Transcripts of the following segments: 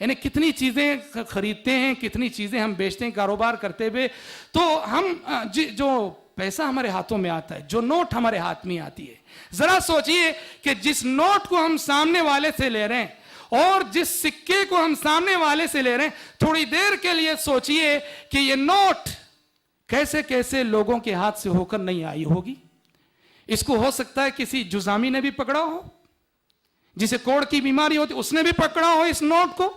यानी कितनी चीज़ें खरीदते हैं, कितनी चीज़ें हम बेचते हैं कारोबार करते हुए। तो हम जो पैसा हमारे हाथों में आता है, जो नोट हमारे हाथ में आती है, जरा सोचिए कि जिस नोट को हम सामने वाले से ले रहे हैं और जिस सिक्के को हम सामने वाले से ले रहे हैं, थोड़ी देर के लिए सोचिए कि ये नोट कैसे कैसे लोगों के हाथ से होकर नहीं आई होगी। इसको हो सकता है किसी जुजामी ने भी पकड़ा हो, जिसे कोढ़ की बीमारी होती उसने भी पकड़ा हो इस नोट को,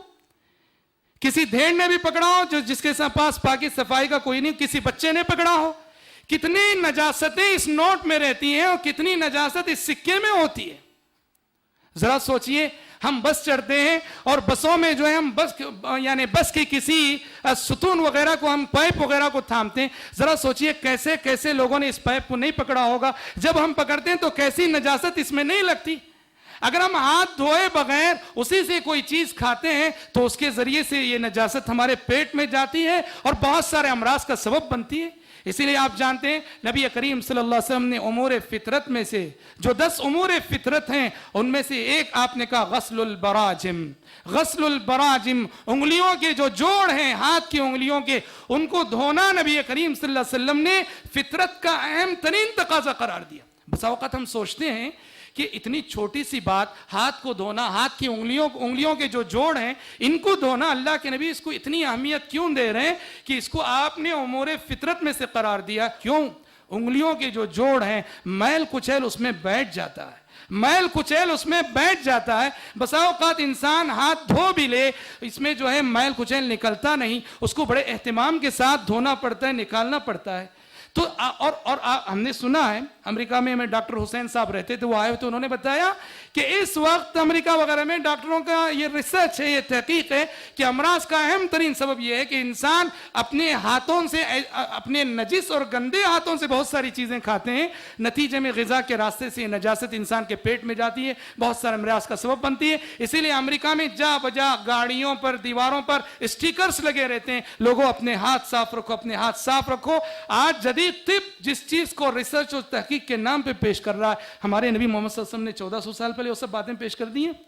किसी धेड़ ने भी पकड़ा हो जो जिसके पास पाकी सफाई का कोई नहीं, किसी बच्चे ने पकड़ा हो। कितनी नजासतें इस नोट में रहती हैं और कितनी नजासत इस सिक्के में होती है। जरा सोचिए, हम बस चढ़ते हैं और बसों में जो है हम बस की किसी सुतून वगैरह को, हम पाइप वगैरह को थामते हैं। जरा सोचिए कैसे कैसे लोगों ने इस पाइप को नहीं पकड़ा होगा। जब हम पकड़ते हैं तो कैसी नजासत इसमें नहीं लगती। अगर हम हाथ धोए बगैर उसी से कोई चीज खाते हैं तो उसके जरिए से ये नजासत हमारे पेट में जाती है और बहुत सारे अमराज का सबब बनती है। इसीलिए आप जानते हैं नबी करीम सल्लल्लाहु अलैहि वसल्लम ने उमूर फितरत में से जो 10 उमूर फितरत हैं उनमें से एक आपने कहा गस्लुल बराजिम। गस्लुल बराजिम, उंगलियों के जो जोड़ हैं, हाथ की उंगलियों के, उनको धोना नबी करीम सल्लल्लाहु अलैहि वसल्लम ने फितरत का अहम तरीन तकाजा करार दिया। बसा औक़ात हम सोचते हैं कि इतनी छोटी सी बात, हाथ को धोना, हाथ की उंगलियों के जो जोड़ हैं इनको धोना, अल्लाह के नबी इसको इतनी अहमियत क्यों दे रहे हैं कि इसको आपने उमूर फितरत में से करार दिया। क्यों? उंगलियों के जो जोड़ हैं, मैल कुचैल उसमें बैठ जाता है, मैल कुचैल उसमें बैठ जाता है। बसा औक़ात इंसान हाथ धो भी ले, इसमें जो है मैल कुचैल निकलता नहीं, उसको बड़े एहतिमाम के साथ धोना पड़ता है, निकालना पड़ता है। तो हमने सुना है, अमेरिका में डॉक्टर हुसैन साहब रहते थे, वो आए तो उन्होंने बताया कि इस वक्त अमेरिका वगैरह में डॉक्टरों का ये रिसर्च है, ये तहकीक है कि अमराज का अहम तरीन सबब ये है कि इंसान अपने हाथों से, अपने नजिस और गंदे हाथों से बहुत सारी चीज़ें खाते हैं, नतीजे में ग़िज़ा के रास्ते से नजासत इंसान के पेट में जाती है, बहुत सारे अमराज का सबब बनती है। इसीलिए अमेरिका में जा बजा गाड़ियों पर, दीवारों पर स्टिकर्स लगे रहते हैं, लोगों अपने हाथ साफ रखो, अपने हाथ साफ रखो। आज जदीद तिब जिस चीज को रिसर्च और तहकीक के नाम पे पेश कर रहा है, हमारे नबी मोहम्मद सल्लल्लाहु अलैहि वसल्लम ने 1400 साल पहले वो सब बातें पेश कर दी हैं।